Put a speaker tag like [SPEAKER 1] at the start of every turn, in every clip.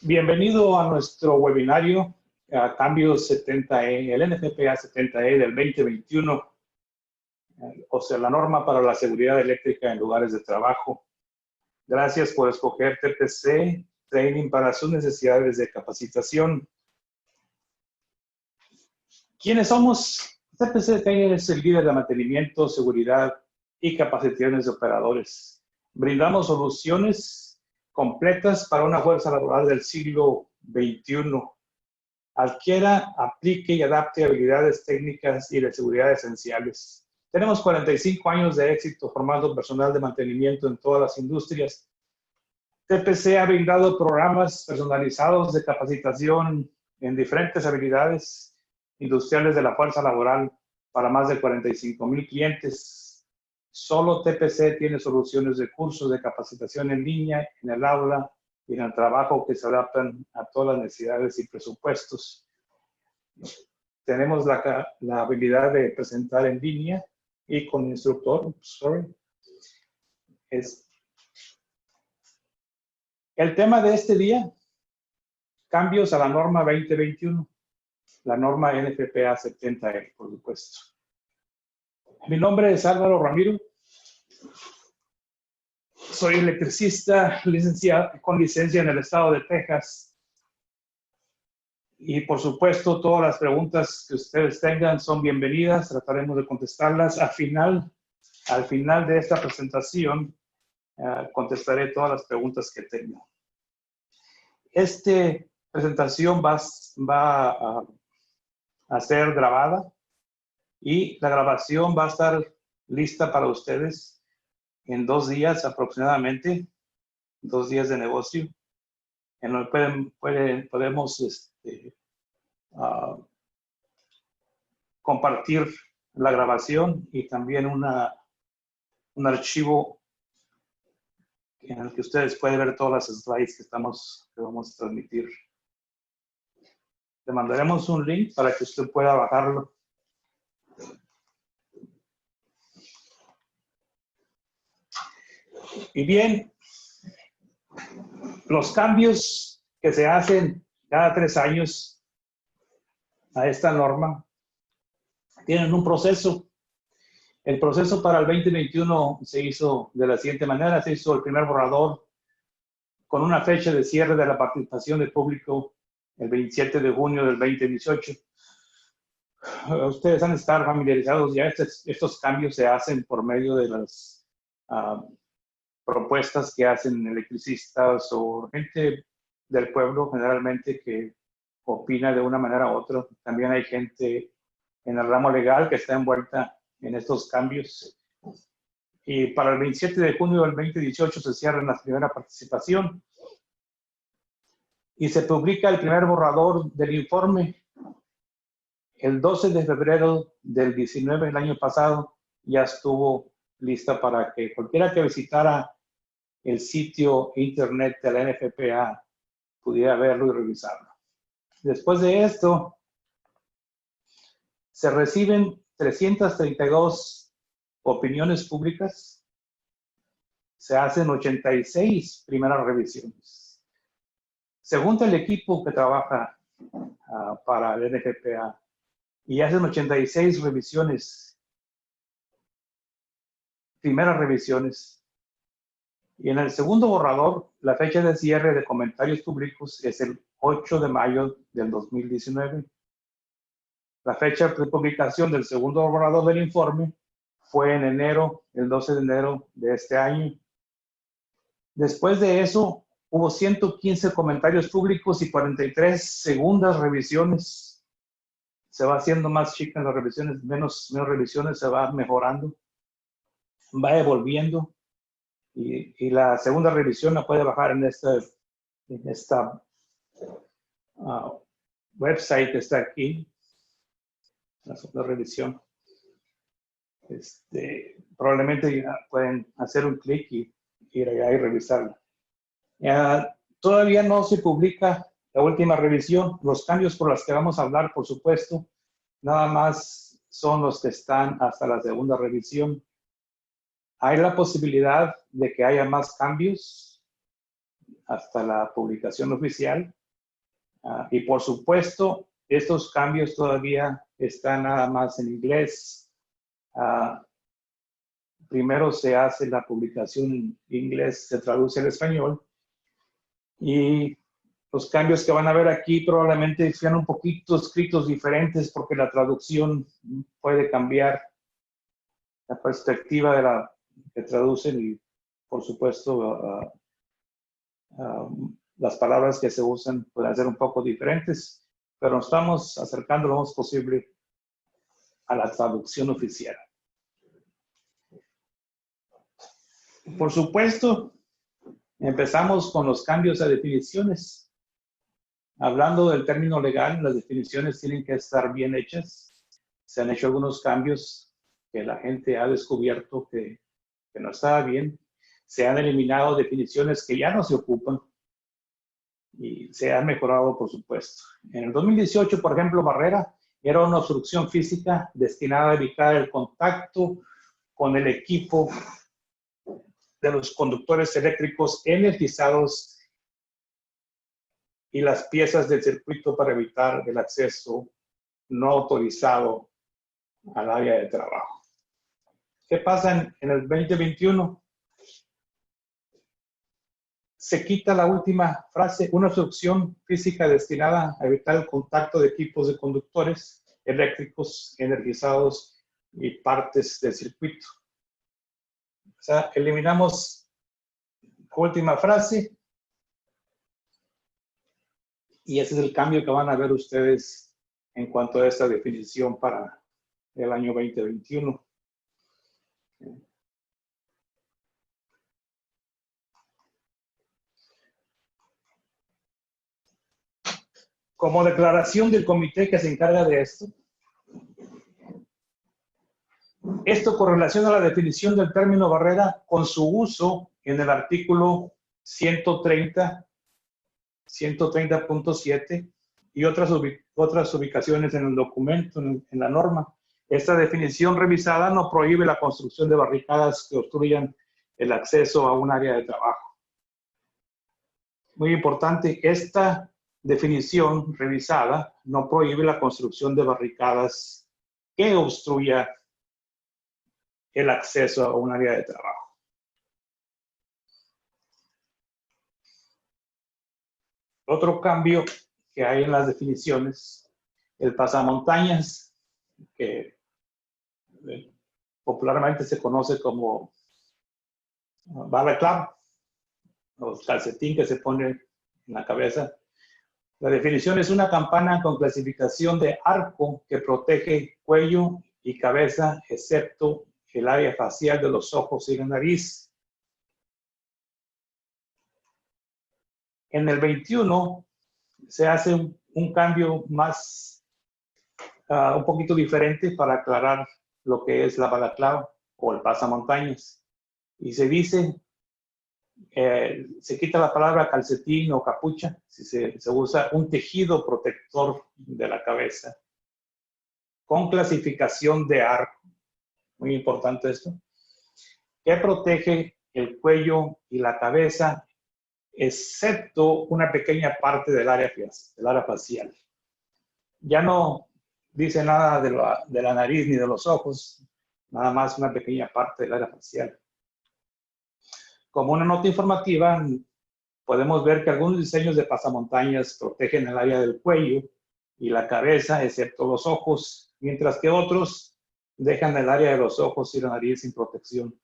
[SPEAKER 1] Bienvenido a nuestro webinario a Cambios 70E, el NFPA 70E del 2021, o sea, la norma para la seguridad eléctrica en lugares de trabajo. Gracias por escoger TPC Training para sus necesidades de capacitación. ¿Quiénes somos? TPC Training es el líder de mantenimiento, seguridad y capacitaciones de operadores. Brindamos soluciones completas para una fuerza laboral del siglo XXI. Adquiera, aplique y adapte habilidades técnicas y de seguridad esenciales. Tenemos 45 años de éxito formando personal de mantenimiento en todas las industrias. TPC ha brindado programas personalizados de capacitación en diferentes habilidades industriales de la fuerza laboral para más de 45,000 clientes. Solo TPC tiene soluciones de cursos de capacitación en línea, en el aula y en el trabajo que se adaptan a todas las necesidades y presupuestos. Tenemos la habilidad de presentar en línea y con instructor. El tema de este día, cambios a la norma 2021, la norma NFPA 70E, por supuesto. Mi nombre es Álvaro Ramiro. Soy electricista licenciado con licencia en el estado de Texas. Y por supuesto, todas las preguntas que ustedes tengan son bienvenidas. Trataremos de contestarlas. Al final de esta presentación, contestaré todas las preguntas que tengan. Esta presentación va a ser grabada y la grabación va a estar lista para ustedes en 2 días aproximadamente, 2 días de negocio, en lo que podemos compartir la grabación y también un archivo en el que ustedes pueden ver todas las slides que vamos a transmitir. Le mandaremos un link para que usted pueda bajarlo. Y bien, los cambios que se hacen cada 3 años a esta norma tienen un proceso. El proceso para el 2021 se hizo de la siguiente manera. Se hizo el primer borrador con una fecha de cierre de la participación del público el 27 de junio del 2018. Ustedes han de estar familiarizados ya. Estos cambios se hacen por medio de las propuestas que hacen electricistas o gente del pueblo generalmente que opina de una manera u otra. También hay gente en el ramo legal que está envuelta en estos cambios. Y para el 27 de junio del 2018 se cierra la primera participación y se publica el primer borrador del informe. El 12 de febrero del 19, el año pasado, ya estuvo lista para que cualquiera que visitara el sitio internet de la NFPA pudiera verlo y revisarlo. Después de esto, se reciben 332 opiniones públicas. Se hacen 86 primeras revisiones. Según el equipo que trabaja para el NFPA, y hacen 86 revisiones, primeras revisiones. Y en el segundo borrador, la fecha de cierre de comentarios públicos es el 8 de mayo del 2019. La fecha de publicación del segundo borrador del informe fue en enero, el 12 de enero de este año. Después de eso, hubo 115 comentarios públicos y 43 segundas revisiones. Se va haciendo más chica en las revisiones, menos revisiones, se va mejorando, va evolviendo. Y la segunda revisión la puede bajar en esta website que está aquí. La segunda revisión. Probablemente ya pueden hacer un clic y ir allá y revisarla. Todavía no se publica la última revisión. Los cambios por los que vamos a hablar, por supuesto, nada más son los que están hasta la segunda revisión. Hay la posibilidad de que haya más cambios. hasta la publicación oficial. Y por supuesto, estos cambios todavía están nada más en inglés. Primero se hace la publicación en inglés, se traduce al español. Y los cambios que van a ver aquí probablemente sean un poquito escritos diferentes porque la traducción puede cambiar la perspectiva de la que traducen y, por supuesto, las palabras que se usan pueden ser un poco diferentes, pero nos estamos acercando lo más posible a la traducción oficial. Por supuesto, empezamos con los cambios a definiciones. Hablando del término legal, las definiciones tienen que estar bien hechas. Se han hecho algunos cambios que la gente ha descubierto que no estaba bien. Se han eliminado definiciones que ya no se ocupan y se han mejorado, por supuesto. En el 2018, por ejemplo, barrera era una obstrucción física destinada a evitar el contacto con el equipo de los conductores eléctricos energizados y las piezas del circuito para evitar el acceso no autorizado al área de trabajo. ¿Qué pasa en el 2021? Se quita la última frase, una obstrucción física destinada a evitar el contacto de equipos de conductores eléctricos energizados y partes del circuito. O sea, eliminamos la última frase y ese es el cambio que van a ver ustedes en cuanto a esta definición para el año 2021. Como declaración del comité que se encarga de esto correlaciona la definición del término barrera con su uso en el artículo 130.7 y otras ubicaciones en el documento, en la norma. Esta definición revisada no prohíbe la construcción de barricadas que obstruyan el acceso a un área de trabajo. Muy importante, esta definición revisada no prohíbe la construcción de barricadas que obstruya el acceso a un área de trabajo. Otro cambio que hay en las definiciones, el pasamontañas, que popularmente se conoce como balaclava, o calcetín que se pone en la cabeza. La definición es una campana con clasificación de arco que protege cuello y cabeza, excepto el área facial de los ojos y la nariz. En el 21 se hace un cambio más, un poquito diferente para aclarar lo que es la balaclava o el pasamontañas. Y se dice, se quita la palabra calcetín o capucha, si se usa un tejido protector de la cabeza con clasificación de arco. Muy importante esto. Que protege el cuello y la cabeza, excepto una pequeña parte del área facial. Ya no dice nada de la nariz ni de los ojos, nada más una pequeña parte del área facial. Como una nota informativa, podemos ver que algunos diseños de pasamontañas protegen el área del cuello y la cabeza, excepto los ojos, mientras que otros dejan el área de los ojos y la nariz sin protección.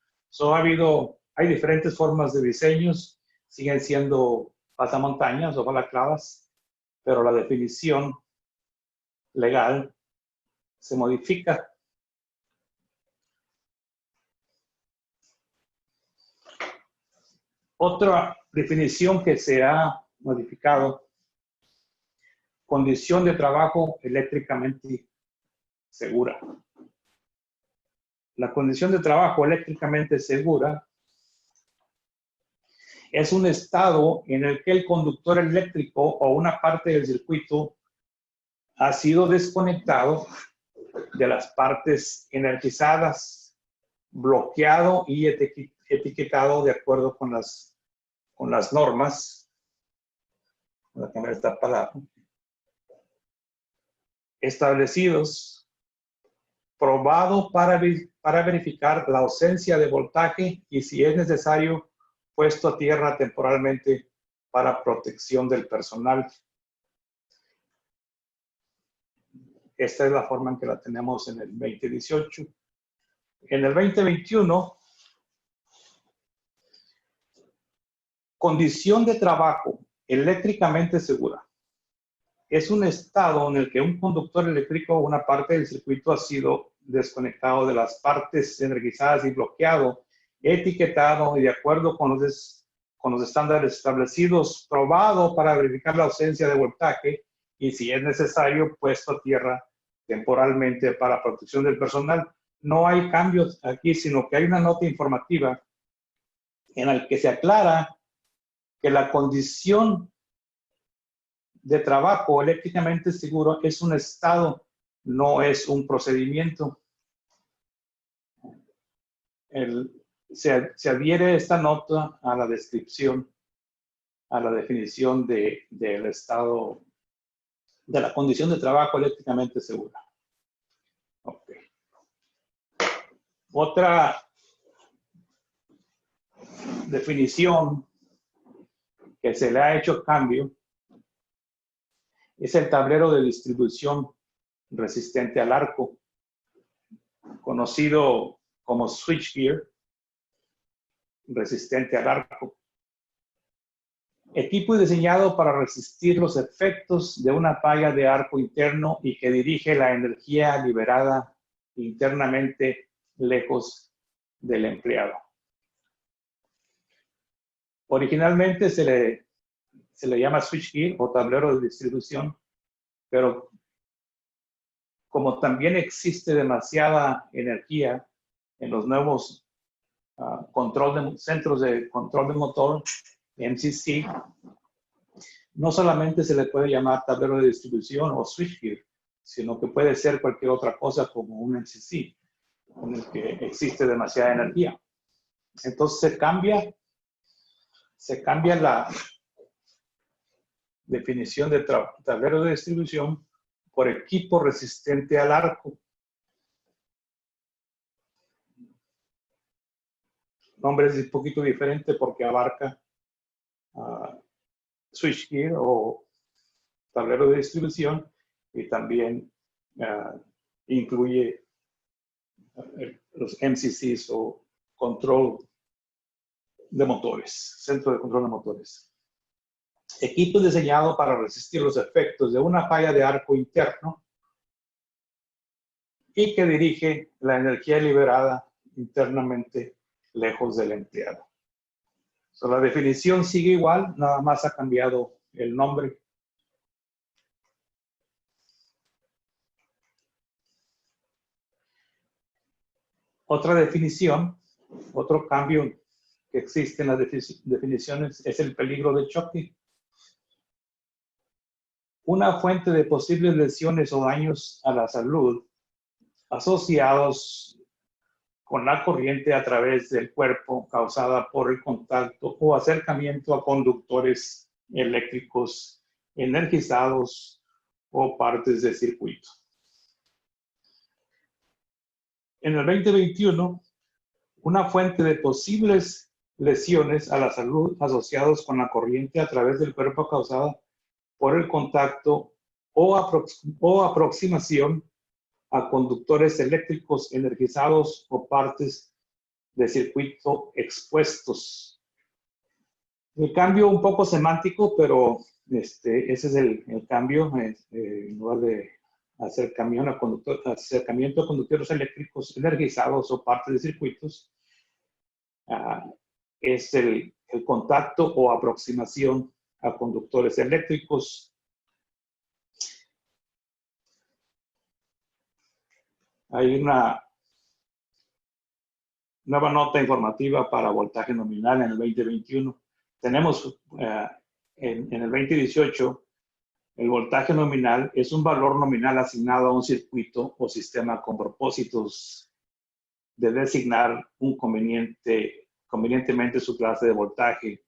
[SPEAKER 1] Hay diferentes formas de diseños, siguen siendo pasamontañas o balaclavas, pero la definición legal se modifica. Otra definición que se ha modificado, condición de trabajo eléctricamente segura. La condición de trabajo eléctricamente segura es un estado en el que el conductor eléctrico o una parte del circuito ha sido desconectado de las partes energizadas, bloqueado y etiquetado de acuerdo con las normas Voy a cambiar esta palabra. Establecidos, probado para verificar la ausencia de voltaje y, si es necesario, puesto a tierra temporalmente para protección del personal. Esta es la forma en que la tenemos en el 2018. En el 2021, condición de trabajo eléctricamente segura. Es un estado en el que un conductor eléctrico o una parte del circuito ha sido desconectado de las partes energizadas y bloqueado, etiquetado y de acuerdo con los estándares establecidos, probado para verificar la ausencia de voltaje y, si es necesario, puesto a tierra temporalmente para protección del personal. No hay cambios aquí, sino que hay una nota informativa en la que se aclara que la condición de trabajo eléctricamente seguro es un estado, no es un procedimiento. Se adhiere esta nota a la descripción, a la definición del estado, de la condición de trabajo eléctricamente segura. Okay. Otra definición que se le ha hecho cambio es el tablero de distribución resistente al arco, conocido como switchgear resistente al arco. Equipo diseñado para resistir los efectos de una falla de arco interno y que dirige la energía liberada internamente lejos del empleado. Originalmente se le llama switchgear o tablero de distribución, pero como también existe demasiada energía en los nuevos centros de control de motor, MCC, no solamente se le puede llamar tablero de distribución o switchgear, sino que puede ser cualquier otra cosa como un MCC, en el que existe demasiada energía. Entonces se cambia la definición de tablero de distribución por equipo resistente al arco. El nombre es un poquito diferente porque abarca switchgear o tablero de distribución y también incluye los MCCs o control de motores, centro de control de motores. Equipo diseñado para resistir los efectos de una falla de arco interno y que dirige la energía liberada internamente lejos del empleado. La definición sigue igual, nada más ha cambiado el nombre. Otra definición, otro cambio que existe en las definiciones es el peligro de choque. Una fuente de posibles lesiones o daños a la salud asociados con la corriente a través del cuerpo causada por el contacto o acercamiento a conductores eléctricos energizados o partes de circuito. En el 2021, una fuente de posibles lesiones a la salud asociados con la corriente a través del cuerpo causada por el contacto o aproximación a conductores eléctricos energizados o partes de circuito expuestos. El cambio un poco semántico, pero ese es el cambio. En lugar de acercamiento a conductores eléctricos energizados o partes de circuitos, es el contacto o aproximación a conductores eléctricos. Hay una nueva nota informativa para voltaje nominal en el 2021. Tenemos en el 2018, el voltaje nominal es un valor nominal asignado a un circuito o sistema con propósitos de designar convenientemente su clase de voltaje,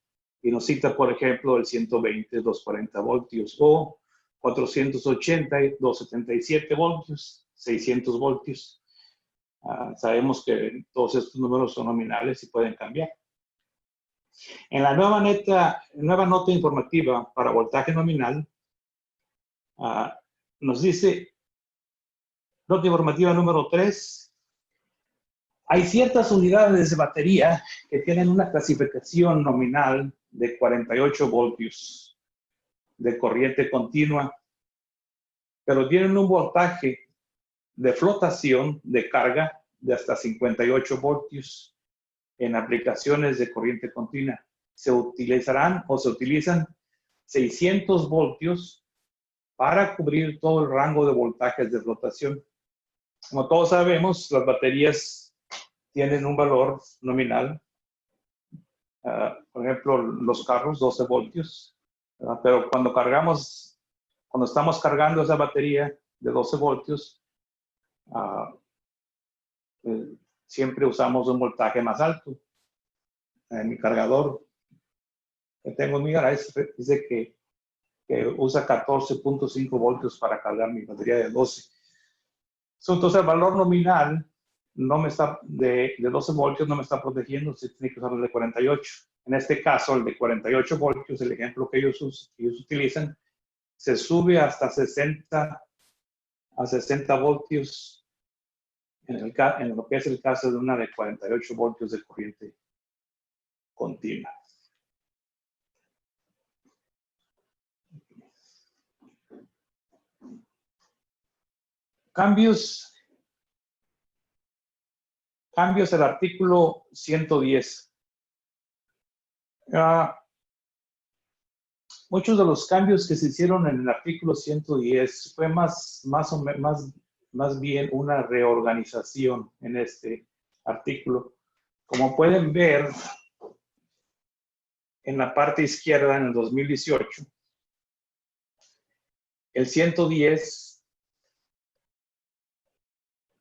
[SPEAKER 1] y nos cita, por ejemplo, el 120, 240 voltios, o 480, 277 voltios, 600 voltios. Sabemos que todos estos números son nominales y pueden cambiar. En la nueva nota informativa para voltaje nominal, nos dice, nota informativa número 3, hay ciertas unidades de batería que tienen una clasificación nominal de 48 voltios de corriente continua, pero tienen un voltaje de flotación de carga de hasta 58 voltios en aplicaciones de corriente continua. Se utilizan 600 voltios para cubrir todo el rango de voltajes de flotación. Como todos sabemos, las baterías tienen un valor nominal. Por ejemplo, los carros, 12 voltios. Pero cuando estamos cargando esa batería de 12 voltios, siempre usamos un voltaje más alto. En mi cargador que tengo en mi garage dice que usa 14.5 voltios para cargar mi batería de 12. Entonces el valor nominal no me está de 12 voltios no me está protegiendo, se tiene que usar el de 48. En este caso, el de 48 voltios, el ejemplo que ellos utilizan, se sube hasta 60 voltios en lo que es el caso de una de 48 voltios de corriente continua. Cambios al artículo 110. Muchos de los cambios que se hicieron en el artículo 110 fue más bien una reorganización en este artículo. Como pueden ver en la parte izquierda en el 2018, el 110,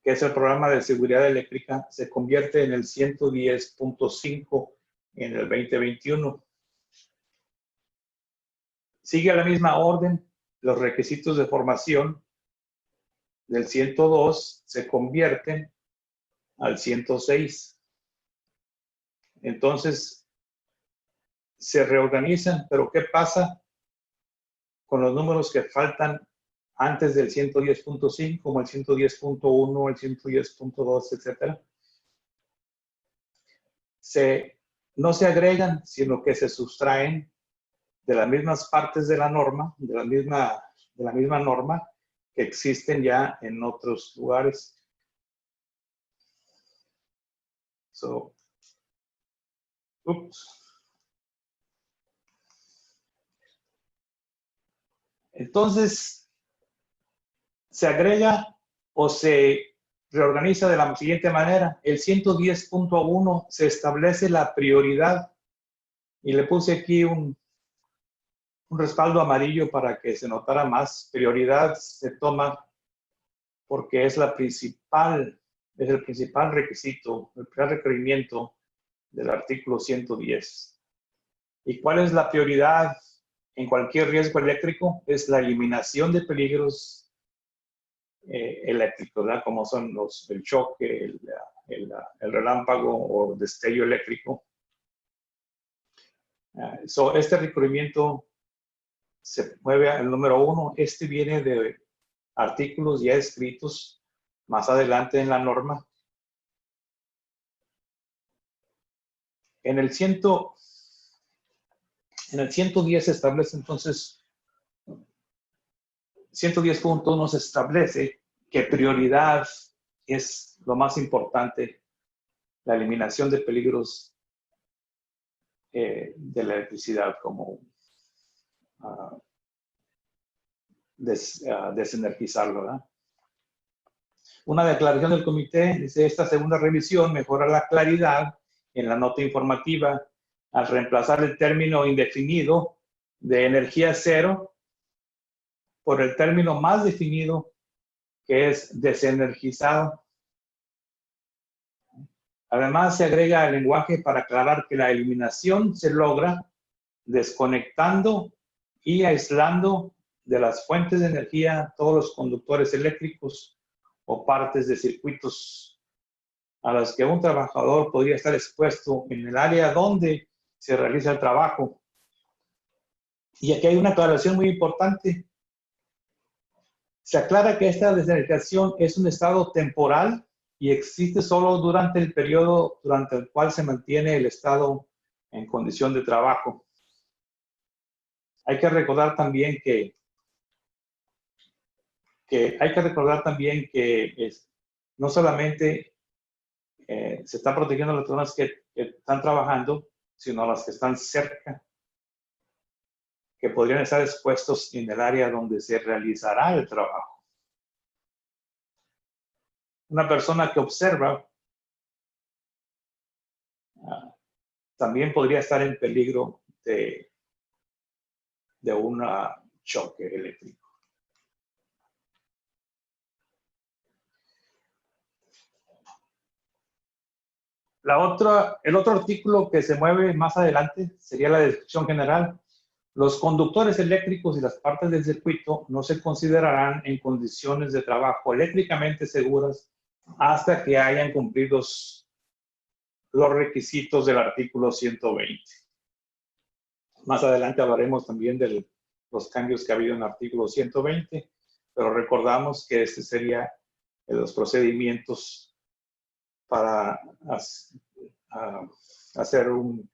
[SPEAKER 1] que es el programa de seguridad eléctrica, se convierte en el 110.5 en el 2021. Sigue la misma orden, los requisitos de formación del 102 se convierten al 106. Entonces, se reorganizan, pero ¿qué pasa con los números que faltan antes del 110.5, como el 110.1, el 110.2, etcétera? No se agregan, sino que se sustraen de las mismas partes de la norma, de la misma norma que existen ya en otros lugares. Entonces, se agrega o se reorganiza de la siguiente manera. El 110.1 se establece la prioridad y le puse aquí un respaldo amarillo para que se notara más. Prioridad se toma porque es el principal requisito, el primer requerimiento del artículo 110. ¿Y cuál es la prioridad en cualquier riesgo eléctrico? Es la eliminación de peligros eléctricos, ¿verdad? Como son el choque, el relámpago o destello eléctrico. Este requerimiento se mueve al número 1. Este viene de artículos ya escritos más adelante en la norma. En el 110 se establece entonces, 110.1 se establece que prioridad es lo más importante, la eliminación de peligros de la electricidad, como desenergizarlo, ¿verdad? Una declaración del comité dice: esta segunda revisión mejora la claridad en la nota informativa al reemplazar el término indefinido de energía cero por el término más definido, que es desenergizado. Además, se agrega el lenguaje para aclarar que la eliminación se logra desconectando y aislando de las fuentes de energía todos los conductores eléctricos o partes de circuitos a las que un trabajador podría estar expuesto en el área donde se realiza el trabajo. Y aquí hay una aclaración muy importante. Se aclara que esta desenergización es un estado temporal y existe solo durante el periodo durante el cual se mantiene el estado en condición de trabajo. Hay que recordar también que no solamente se está protegiendo a las personas que están trabajando, sino a las que están cerca, que podrían estar expuestos en el área donde se realizará el trabajo. Una persona que observa también podría estar en peligro de un choque eléctrico. El otro artículo que se mueve más adelante sería la descripción general. Los conductores eléctricos y las partes del circuito no se considerarán en condiciones de trabajo eléctricamente seguras hasta que hayan cumplido los requisitos del artículo 120. Más adelante hablaremos también de los cambios que ha habido en el artículo 120, pero recordamos que este sería los procedimientos para hacer un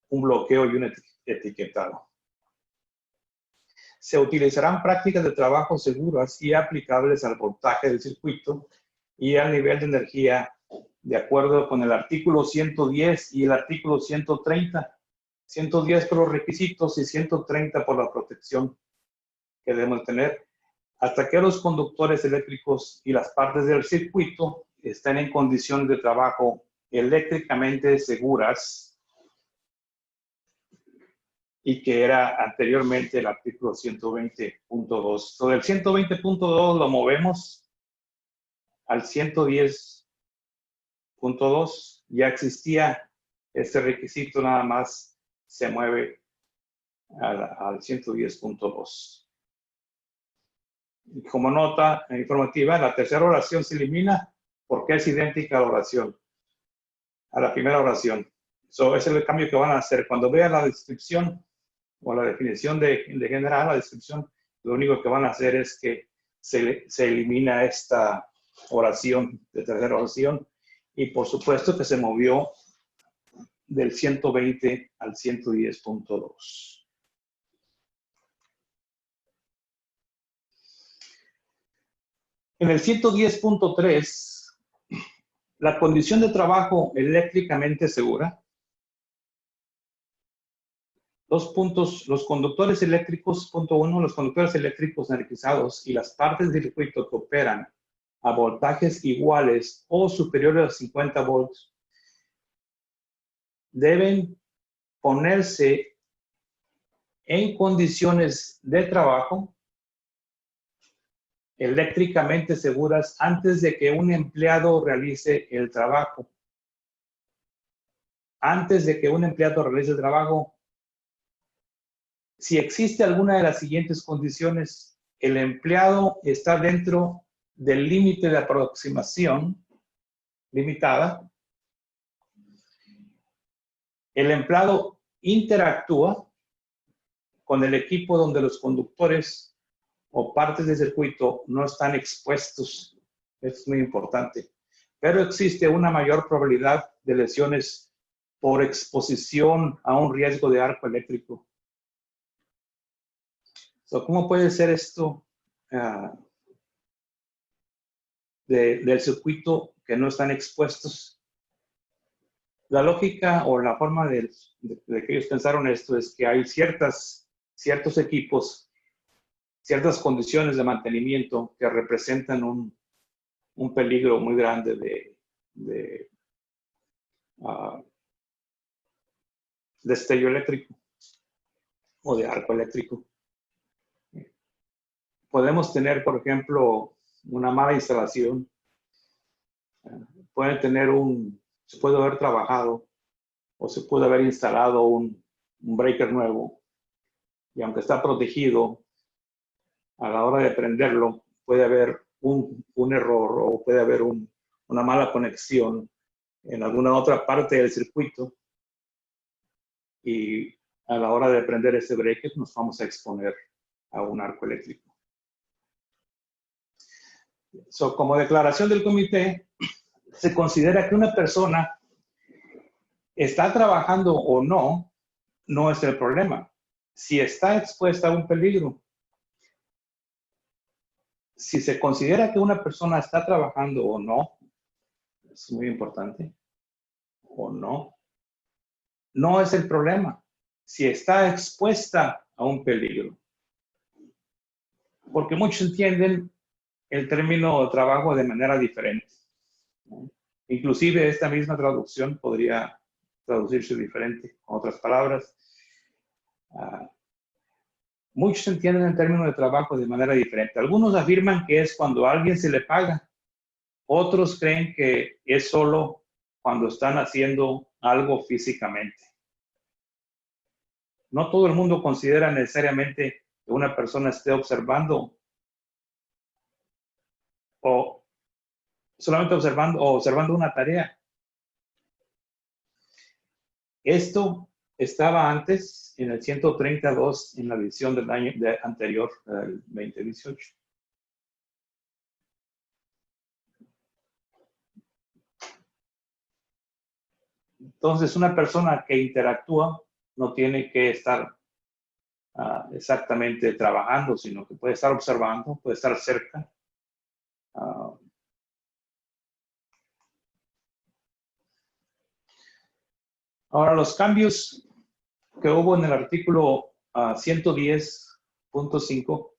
[SPEAKER 1] bloqueo y un etiquetado. Se utilizarán prácticas de trabajo seguras y aplicables al voltaje del circuito y al nivel de energía de acuerdo con el artículo 110 y el artículo 130. 110 por los requisitos y 130 por la protección que debemos tener, hasta que los conductores eléctricos y las partes del circuito estén en condiciones de trabajo eléctricamente seguras, y que era anteriormente el artículo 120.2. Sobre el 120.2 lo movemos al 110.2. Ya existía este requisito, nada más se mueve al 110.2. Como nota informativa, la tercera oración se elimina porque es idéntica a la oración, a la primera oración. Ese es el cambio que van a hacer. Cuando vean la descripción o la definición de general, la descripción, lo único que van a hacer es que se elimina esta oración de tercera oración, y por supuesto que se movió del 120 al 110.2. En el 110.3, la condición de trabajo eléctricamente segura. Dos puntos, los conductores eléctricos, punto 1, los conductores eléctricos energizados y las partes del circuito que operan a voltajes iguales o superiores a 50 volts deben ponerse en condiciones de trabajo eléctricamente seguras antes de que un empleado realice el trabajo. Antes de que un empleado realice el trabajo, si existe alguna de las siguientes condiciones, el empleado está dentro del límite de aproximación limitada, el empleado interactúa con el equipo donde los conductores o partes del circuito no están expuestos. Esto es muy importante. Pero existe una mayor probabilidad de lesiones por exposición a un riesgo de arco eléctrico. ¿Cómo puede ser esto del circuito que no están expuestos? La lógica o la forma de que ellos pensaron esto es que hay ciertos equipos, ciertas condiciones de mantenimiento que representan un peligro muy grande de destello eléctrico o de arco eléctrico. Podemos tener, por ejemplo, una mala instalación. Se puede haber trabajado o se puede haber instalado un un breaker nuevo, y aunque está protegido, a la hora de prenderlo puede haber un error o puede haber una mala conexión en alguna otra parte del circuito, y a la hora de prender ese breaker nos vamos a exponer a un arco eléctrico. Como declaración del comité, se considera que una persona está trabajando o no, no es el problema. Si está expuesta a un peligro, si se considera que una persona está trabajando o no, es muy importante, o no, no es el problema. Si está expuesta a un peligro. Porque muchos entienden el término trabajo de manera diferente, ¿no? Inclusive esta misma traducción podría traducirse diferente, con otras palabras. Muchos entienden el término de trabajo de manera diferente. Algunos afirman que es cuando a alguien se le paga. Otros creen que es solo cuando están haciendo algo físicamente. No todo el mundo considera necesariamente que una persona esté observando o solamente observando una tarea. Esto estaba antes en el 132 en la edición del año anterior, el 2018. Entonces, una persona que interactúa no tiene que estar exactamente trabajando, sino que puede estar observando, puede estar cerca. Ahora, los cambios que hubo en el artículo 110.5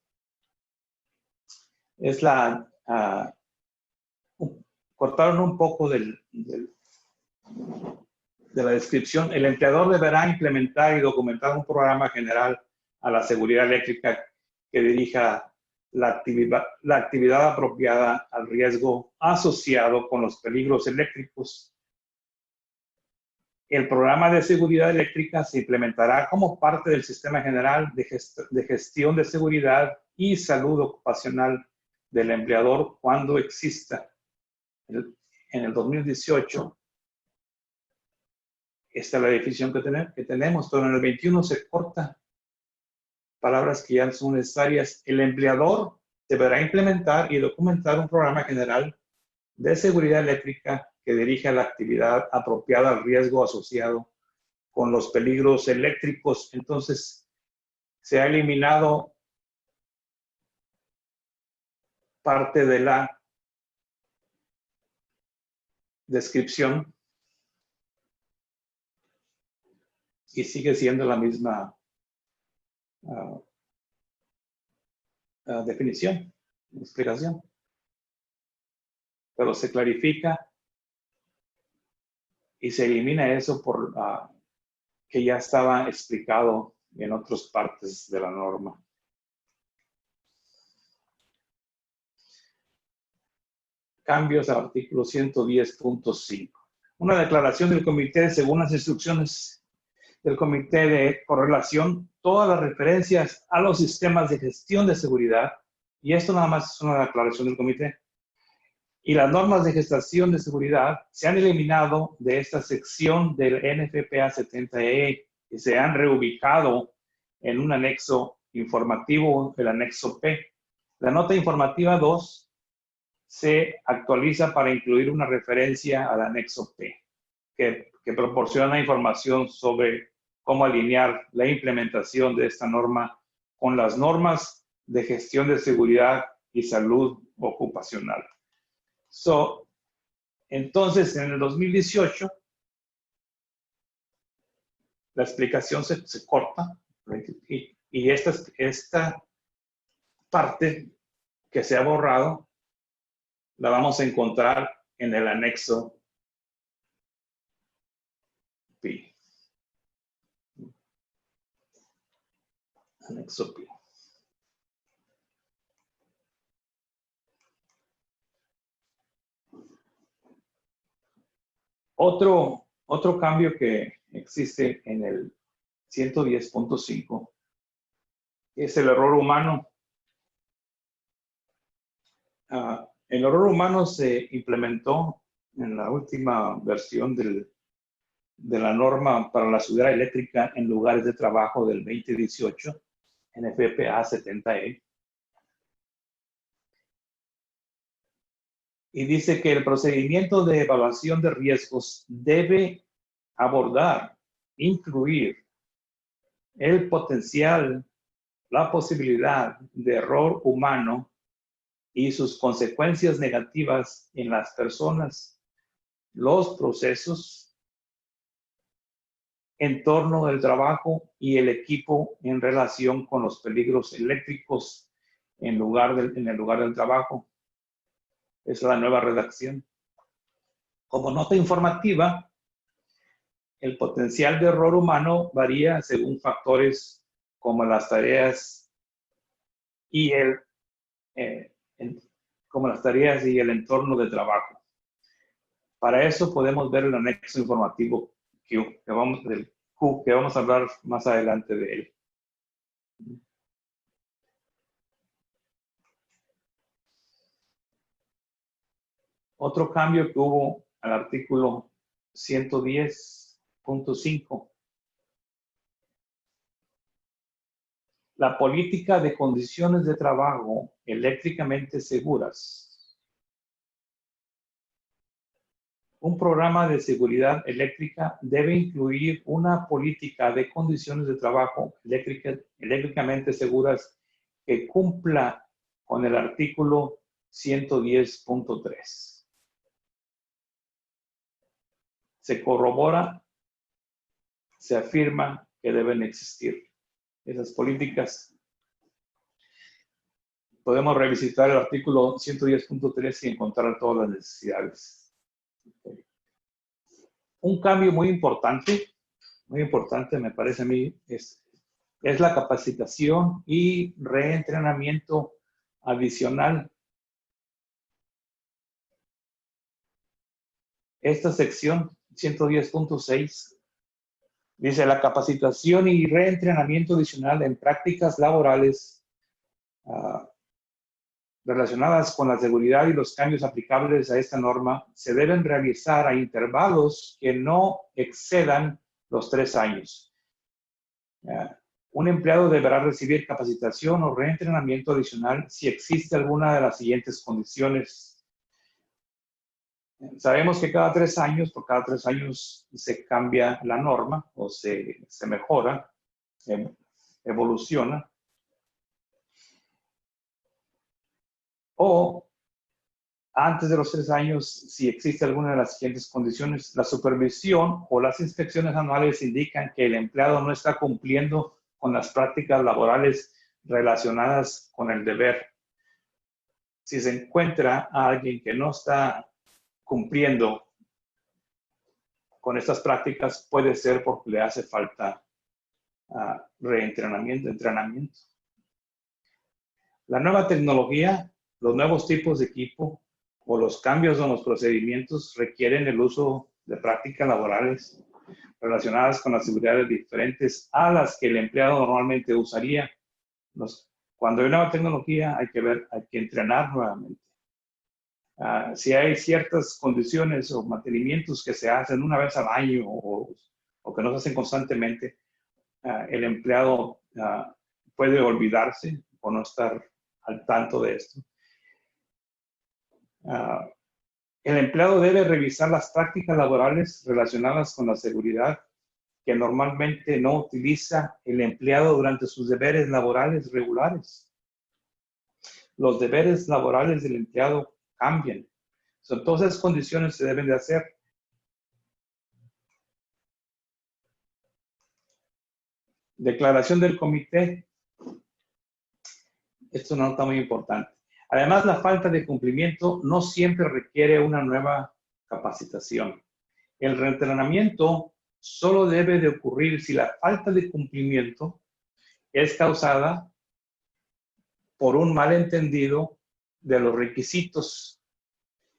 [SPEAKER 1] es cortaron un poco de la descripción. El empleador deberá implementar y documentar un programa general a la seguridad eléctrica que dirija la actividad apropiada al riesgo asociado con los peligros eléctricos. El programa de seguridad eléctrica se implementará como parte del Sistema General de Gestión de Seguridad y Salud Ocupacional del empleador cuando exista. En el 2018, esta es la definición que tenemos, pero en el 21 se corta palabras que ya son necesarias. El empleador deberá implementar y documentar un programa general de seguridad eléctrica que dirija la actividad apropiada al riesgo asociado con los peligros eléctricos. Entonces, se ha eliminado parte de la descripción y sigue siendo la misma definición, explicación. Pero se clarifica y se elimina eso por que ya estaba explicado en otras partes de la norma. Cambios al artículo 110.5. Una declaración del comité según las instrucciones del comité de correlación, todas las referencias a los sistemas de gestión de seguridad, y esto nada más es una declaración del comité, y las normas de gestación de seguridad se han eliminado de esta sección del NFPA 70E y se han reubicado en un anexo informativo, el anexo P. La nota informativa 2 se actualiza para incluir una referencia al anexo P, que proporciona información sobre cómo alinear la implementación de esta norma con las normas de gestión de seguridad y salud ocupacional. Entonces, en el 2018, la explicación se corta, y esta parte que se ha borrado la vamos a encontrar en el anexo P. Anexo P. Otro cambio que existe en el 110.5. Es el error humano. El error humano se implementó en la última versión de la norma para la seguridad eléctrica en lugares de trabajo del 2018, NFPA 70E. Y dice que el procedimiento de evaluación de riesgos debe abordar, incluir el potencial, la posibilidad de error humano y sus consecuencias negativas en las personas, los procesos, entorno del trabajo y el equipo en relación con los peligros eléctricos en el lugar del trabajo. Es la nueva redacción. Como nota informativa, el potencial de error humano varía según factores como las tareas y el entorno de trabajo. Para eso podemos ver el anexo informativo Q, que vamos a hablar más adelante de él. Otro cambio que hubo al artículo 110.5. La política de condiciones de trabajo eléctricamente seguras. Un programa de seguridad eléctrica debe incluir una política de condiciones de trabajo eléctricamente seguras que cumpla con el artículo 110.3. Se corrobora, se afirma que deben existir esas políticas. Podemos revisitar el artículo 110.3 y encontrar todas las necesidades. Un cambio muy importante me parece a mí, es la capacitación y reentrenamiento adicional. Esta sección 110.6 dice la capacitación y reentrenamiento adicional en prácticas laborales relacionadas con la seguridad y los cambios aplicables a esta norma se deben realizar a intervalos que no excedan los 3 años. Un empleado deberá recibir capacitación o reentrenamiento adicional si existe alguna de las siguientes condiciones. Sabemos que cada 3 años, por cada 3 años se cambia la norma o se mejora, evoluciona. O antes de los 3 años, si existe alguna de las siguientes condiciones, la supervisión o las inspecciones anuales indican que el empleado no está cumpliendo con las prácticas laborales relacionadas con el deber. Si se encuentra a alguien que no está cumpliendo con estas prácticas, puede ser porque le hace falta entrenamiento. La nueva tecnología, los nuevos tipos de equipo o los cambios en los procedimientos requieren el uso de prácticas laborales relacionadas con las seguridades diferentes a las que el empleado normalmente usaría. Cuando hay nueva tecnología hay que entrenar nuevamente. Si hay ciertas condiciones o mantenimientos que se hacen una vez al año o que no se hacen constantemente, el empleado puede olvidarse o no estar al tanto de esto. El empleado debe revisar las prácticas laborales relacionadas con la seguridad que normalmente no utiliza el empleado durante sus deberes laborales regulares. Los deberes laborales del empleado cambian. Todas esas condiciones se deben de hacer. Declaración del comité. Esto es una nota muy importante. Además, la falta de cumplimiento no siempre requiere una nueva capacitación. El reentrenamiento solo debe de ocurrir si la falta de cumplimiento es causada por un malentendido de los requisitos.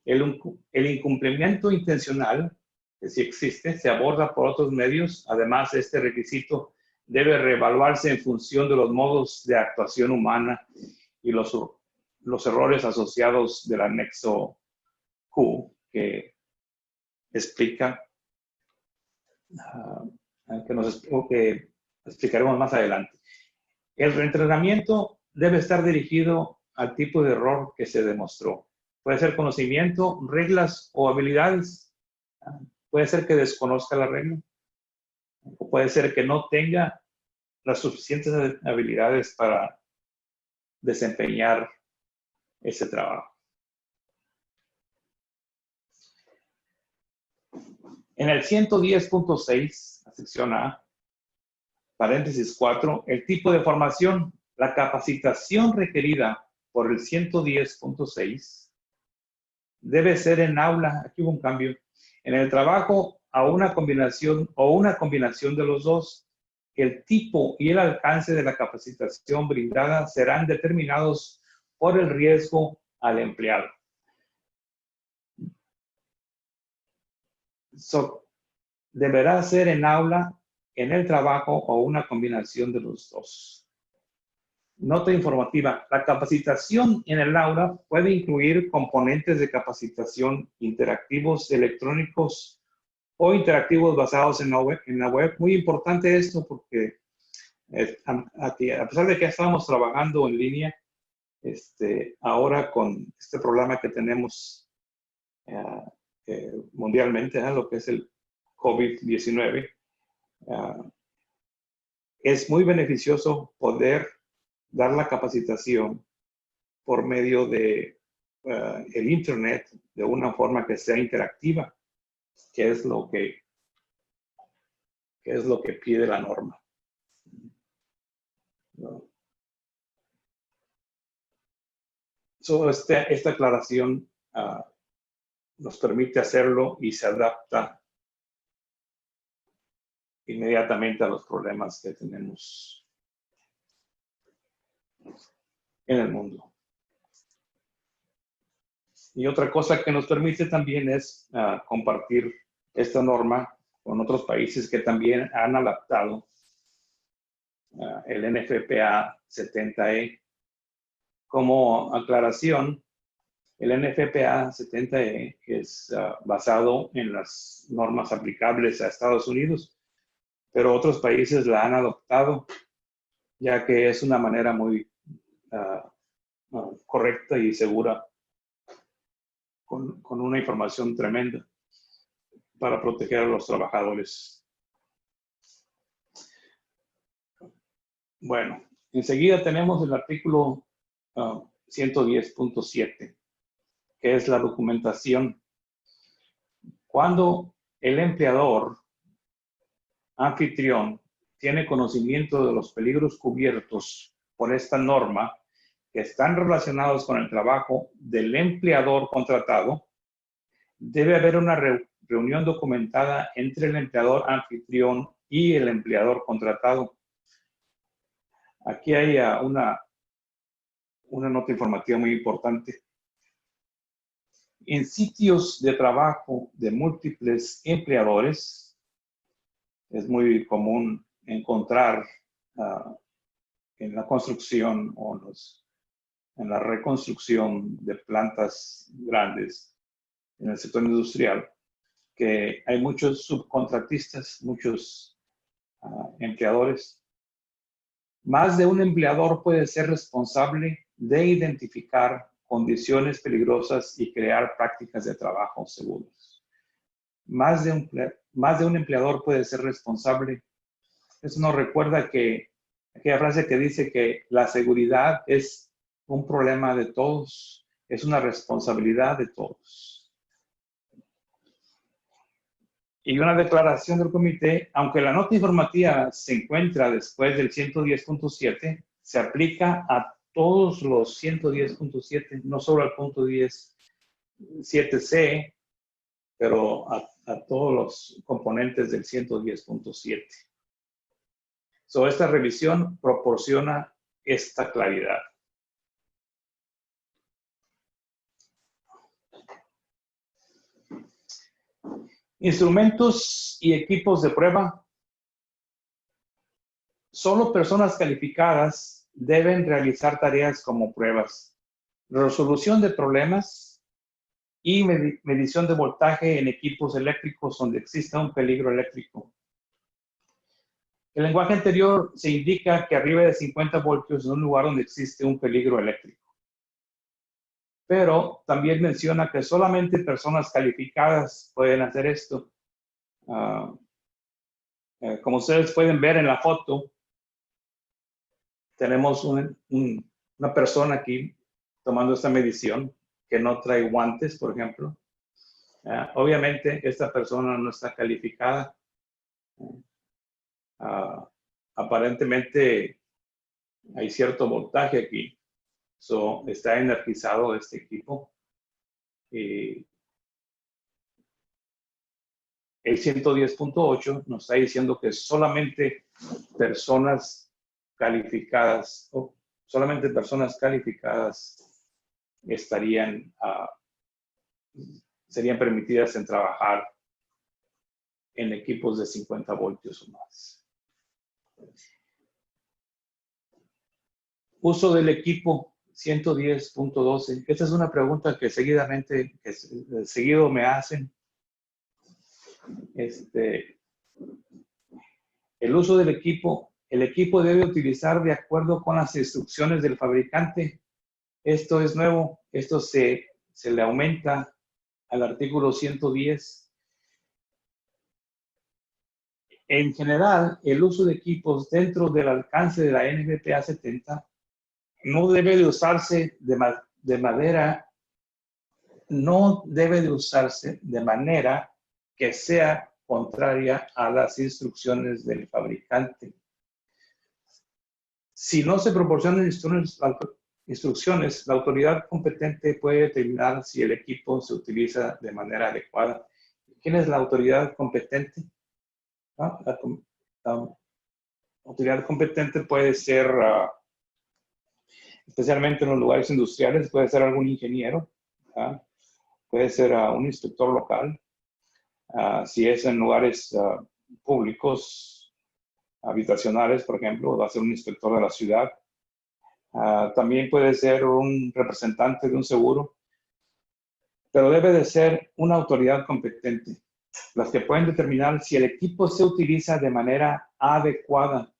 [SPEAKER 1] El incumplimiento intencional, que si existe, se aborda por otros medios. Además, este requisito debe reevaluarse en función de los modos de actuación humana y los errores asociados del anexo Q, que explica, que explicaremos más adelante. El reentrenamiento debe estar dirigido al tipo de error que se demostró. Puede ser conocimiento, reglas o habilidades. Puede ser que desconozca la regla. O puede ser que no tenga las suficientes habilidades para desempeñar ese trabajo. En el 110.6, la sección A, paréntesis 4, el tipo de formación, la capacitación requerida por el 110.6 debe ser en aula, aquí hubo un cambio, en el trabajo a una combinación de los dos. El tipo y el alcance de la capacitación brindada serán determinados por el riesgo al empleado. Deberá ser en aula, en el trabajo o una combinación de los dos. Nota informativa. La capacitación en el aula puede incluir componentes de capacitación interactivos electrónicos o interactivos basados en la web. Muy importante esto porque a pesar de que estábamos trabajando en línea, ahora con este problema que tenemos mundialmente, lo que es el COVID-19, es muy beneficioso poder dar la capacitación por medio de el Internet de una forma que sea interactiva, que es lo que pide la norma. ¿No? Esta aclaración nos permite hacerlo y se adapta inmediatamente a los problemas que tenemos en el mundo. Y otra cosa que nos permite también es compartir esta norma con otros países que también han adaptado el NFPA 70E. Como aclaración, el NFPA 70E es basado en las normas aplicables a Estados Unidos, pero otros países la han adoptado, ya que es una manera muy correcta y segura, con una información tremenda para proteger a los trabajadores. Bueno, enseguida tenemos el artículo 110.7, que es la documentación. Cuando el empleador anfitrión tiene conocimiento de los peligros cubiertos por esta norma que están relacionados con el trabajo del empleador contratado, debe haber una reunión documentada entre el empleador anfitrión y el empleador contratado. Aquí hay una nota informativa muy importante. En sitios de trabajo de múltiples empleadores, es muy común encontrar en la construcción o en la reconstrucción de plantas grandes en el sector industrial, que hay muchos subcontratistas, muchos empleadores. Más de un empleador puede ser responsable de identificar condiciones peligrosas y crear prácticas de trabajo seguras. Más de un empleador puede ser responsable. Eso nos recuerda que aquella frase que dice que la seguridad es un problema de todos, es una responsabilidad de todos. Y una declaración del comité, aunque la nota informativa se encuentra después del 110.7, se aplica a todos los 110.7, no solo al punto 10.7c, pero a todos los componentes del 110.7. Esta revisión proporciona esta claridad. Instrumentos y equipos de prueba. Solo personas calificadas deben realizar tareas como pruebas, resolución de problemas y medición de voltaje en equipos eléctricos donde exista un peligro eléctrico. El lenguaje anterior se indica que arriba de 50 voltios es un lugar donde existe un peligro eléctrico. Pero también menciona que solamente personas calificadas pueden hacer esto. Como ustedes pueden ver en la foto, tenemos una persona aquí tomando esta medición que no trae guantes, por ejemplo. Obviamente, esta persona no está calificada. Aparentemente, hay cierto voltaje aquí. Está energizado este equipo. Y el 110.8 nos está diciendo que solamente personas calificadas serían permitidas en trabajar en equipos de 50 voltios o más. Uso del equipo 110.12. Esta es una pregunta que seguido me hacen. El uso del equipo. El equipo debe utilizar de acuerdo con las instrucciones del fabricante. Esto es nuevo. Esto se le aumenta al artículo 110. En general, el uso de equipos dentro del alcance de la NFPA 70 no debe de usarse de manera que sea contraria a las instrucciones del fabricante. Si no se proporcionan instrucciones, la autoridad competente puede determinar si el equipo se utiliza de manera adecuada. ¿Quién es la autoridad competente? La autoridad competente puede ser, especialmente en los lugares industriales, puede ser algún ingeniero, puede ser un instructor local. Si es en lugares públicos, habitacionales, por ejemplo, va a ser un inspector de la ciudad. También puede ser un representante de un seguro, pero debe de ser una autoridad competente, las que pueden determinar si el equipo se utiliza de manera adecuada.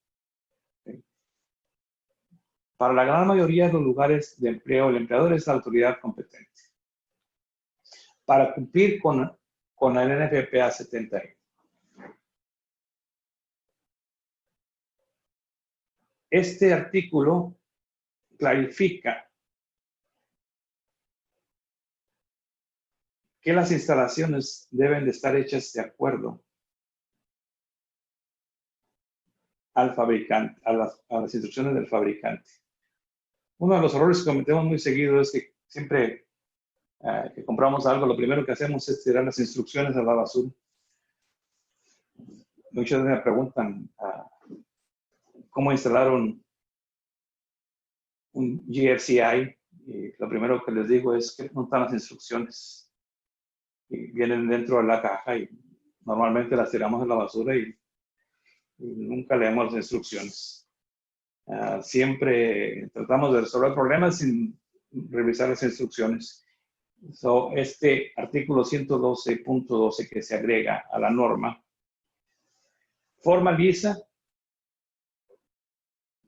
[SPEAKER 1] Para la gran mayoría de los lugares de empleo, el empleador es la autoridad competente para cumplir con el NFPA 70. Este artículo clarifica que las instalaciones deben de estar hechas de acuerdo al fabricante, a las instrucciones del fabricante. Uno de los errores que cometemos muy seguido es que siempre que compramos algo, lo primero que hacemos es tirar las instrucciones a la basura. Muchos me preguntan cómo instalar un GFCI. Y lo primero que les digo es que no están las instrucciones. Y vienen dentro de la caja y normalmente las tiramos a la basura y nunca leemos las instrucciones. Siempre tratamos de resolver problemas sin revisar las instrucciones. Este artículo 112.12 que se agrega a la norma formaliza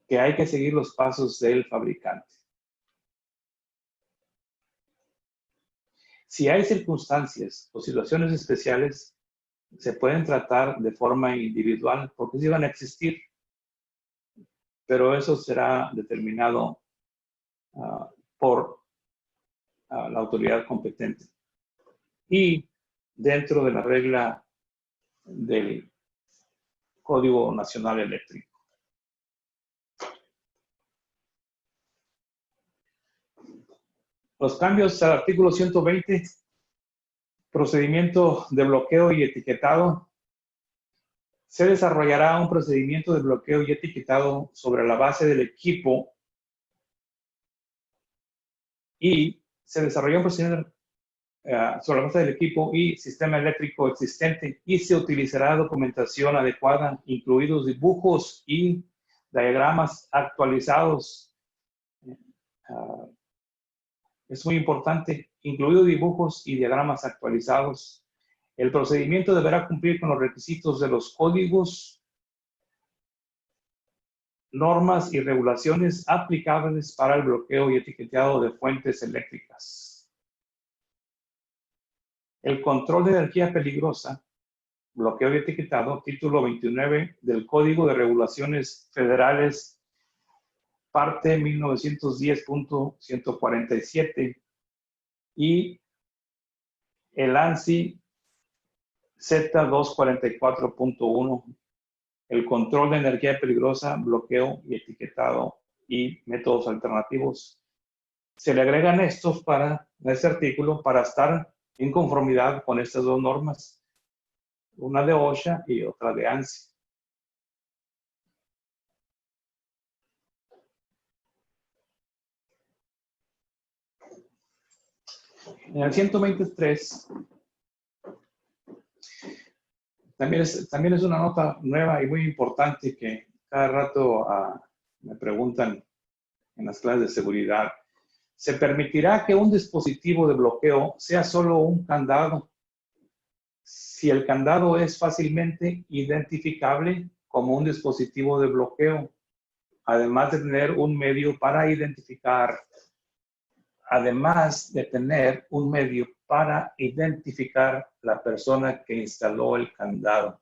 [SPEAKER 1] que hay que seguir los pasos del fabricante. Si hay circunstancias o situaciones especiales, se pueden tratar de forma individual porque sí van a existir, pero eso será determinado por la autoridad competente y dentro de la regla del Código Nacional Eléctrico. Los cambios al artículo 120, procedimiento de bloqueo y etiquetado. Se desarrollará un procedimiento de bloqueo y etiquetado sobre la base del equipo y se desarrolló un procedimiento sobre la base del equipo y sistema eléctrico existente y se utilizará documentación adecuada, incluidos dibujos y diagramas actualizados. Es muy importante, incluidos dibujos y diagramas actualizados. El procedimiento deberá cumplir con los requisitos de los códigos, normas y regulaciones aplicables para el bloqueo y etiquetado de fuentes eléctricas. El control de energía peligrosa, bloqueo y etiquetado, título 29 del Código de Regulaciones Federales, parte 1910.147 y el ANSI Z244.1, el control de energía peligrosa, bloqueo y etiquetado y métodos alternativos. Se le agregan estos para este artículo para estar en conformidad con estas dos normas, una de OSHA y otra de ANSI. En el 123 también es una nota nueva y muy importante que cada rato me preguntan en las clases de seguridad. Se permitirá que un dispositivo de bloqueo sea solo un candado si el candado es fácilmente identificable como un dispositivo de bloqueo, además de tener un medio para identificar la persona que instaló el candado.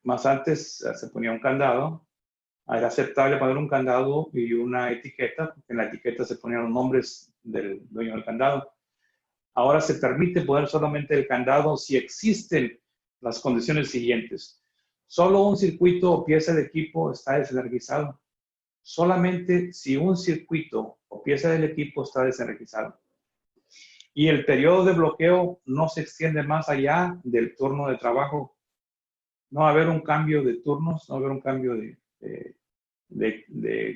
[SPEAKER 1] Más antes se ponía un candado. Era aceptable poner un candado y una etiqueta, porque en la etiqueta se ponían los nombres del dueño del candado. Ahora se permite poner solamente el candado si existen las condiciones siguientes. Solo un circuito o pieza de equipo está desenergizado. Solamente si un circuito o pieza del equipo está desenergizado. Y el periodo de bloqueo no se extiende más allá del turno de trabajo. No va a haber un cambio de turnos, no va a haber un cambio de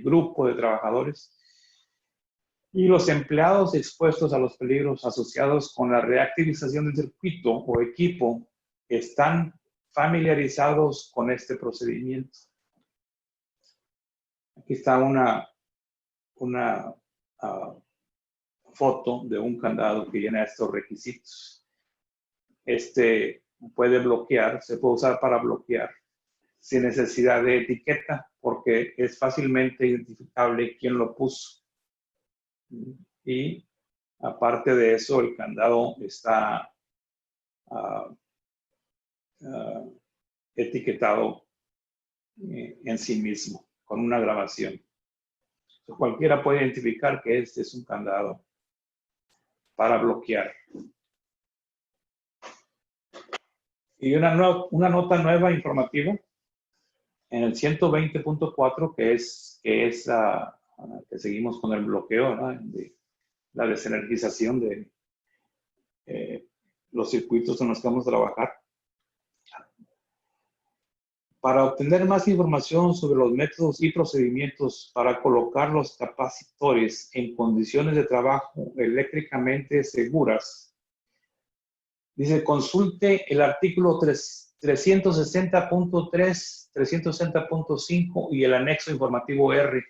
[SPEAKER 1] grupo de trabajadores. Y los empleados expuestos a los peligros asociados con la reactivización del circuito o equipo están familiarizados con este procedimiento. Aquí está una foto de un candado que llena estos requisitos. Este puede bloquear, se puede usar para bloquear sin necesidad de etiqueta porque es fácilmente identificable quién lo puso. Y aparte de eso, el candado está etiquetado en sí mismo, con una grabación. Cualquiera puede identificar que este es un candado para bloquear. Y una nota nueva informativa en el 120.4, que seguimos con el bloqueo, ¿no? De la desenergización de los circuitos en los que vamos a trabajar. Para obtener más información sobre los métodos y procedimientos para colocar los capacitores en condiciones de trabajo eléctricamente seguras, dice, consulte el artículo 360.3, 360.5 y el anexo informativo R,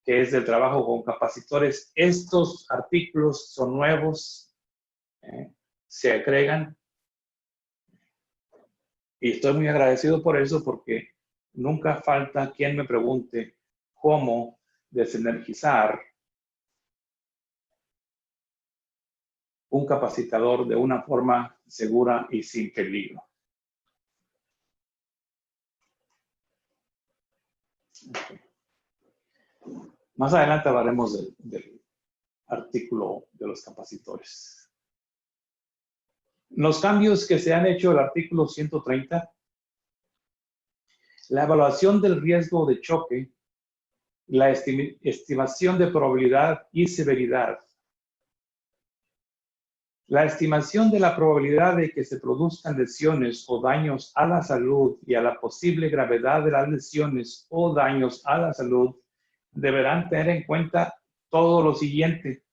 [SPEAKER 1] que es del trabajo con capacitores. Estos artículos son nuevos, se agregan. Y estoy muy agradecido por eso porque nunca falta quien me pregunte cómo desenergizar un capacitador de una forma segura y sin peligro. Okay. Más adelante hablaremos del artículo de los capacitores. Los cambios que se han hecho al artículo 130, la evaluación del riesgo de choque, la estimación de probabilidad y severidad, la estimación de la probabilidad de que se produzcan lesiones o daños a la salud y a la posible gravedad de las lesiones o daños a la salud deberán tener en cuenta todo lo siguiente: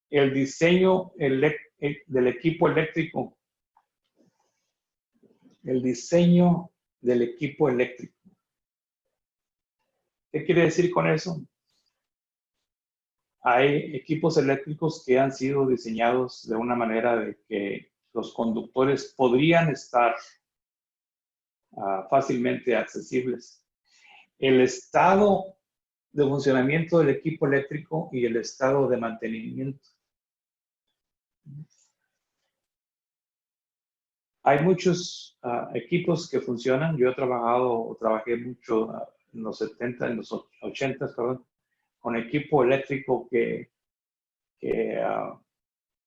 [SPEAKER 1] el diseño del equipo eléctrico, el diseño del equipo eléctrico. ¿Qué quiere decir con eso? Hay equipos eléctricos que han sido diseñados de una manera de que los conductores podrían estar fácilmente accesibles. El estado de funcionamiento del equipo eléctrico y el estado de mantenimiento. Hay muchos equipos que funcionan. Yo trabajé mucho en los 70, en los 80, perdón, con equipo eléctrico que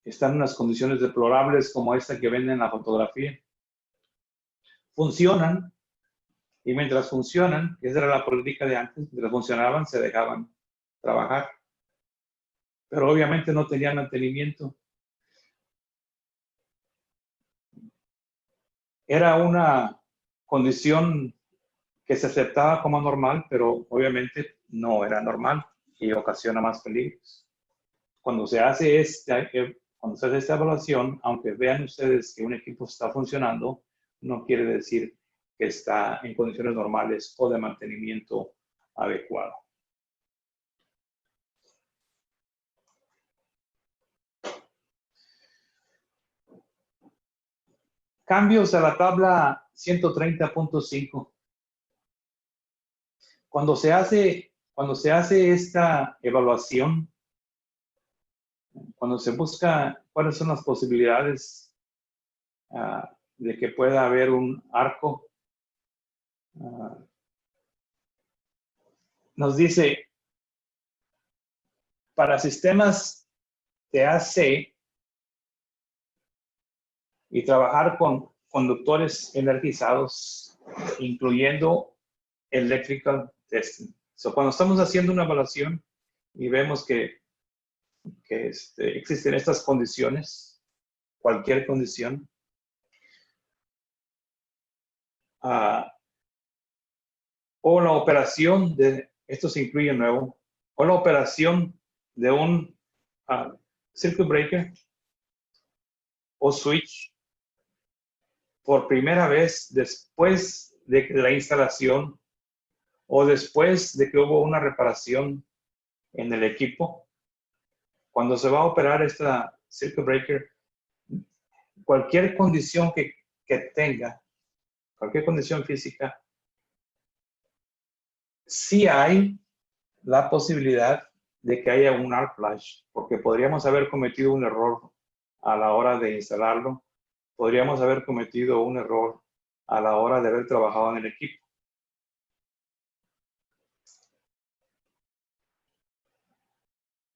[SPEAKER 1] están en unas condiciones deplorables como esta que ven en la fotografía. Funcionan, y mientras funcionan, esa era la política de antes, mientras funcionaban se dejaban trabajar. Pero obviamente no tenían mantenimiento. Era una condición que se aceptaba como normal, pero obviamente no era normal y ocasiona más peligros. Cuando se hace esta evaluación, aunque vean ustedes que un equipo está funcionando, no quiere decir que está en condiciones normales o de mantenimiento adecuado. Cambios a la tabla 130.5. Cuando se hace esta evaluación, cuando se busca cuáles son las posibilidades de que pueda haber un arco, nos dice, para sistemas de AC y trabajar con conductores energizados, incluyendo electrical testing. Cuando estamos haciendo una evaluación y vemos que existen estas condiciones, cualquier condición, o la operación de, esto se incluye nuevo, o la operación de un circuit breaker o switch por primera vez después de la instalación o después de que hubo una reparación en el equipo. Cuando se va a operar esta circuit breaker, cualquier condición que tenga, cualquier condición física, sí hay la posibilidad de que haya un arc flash, porque podríamos haber cometido un error a la hora de instalarlo, podríamos haber cometido un error a la hora de haber trabajado en el equipo.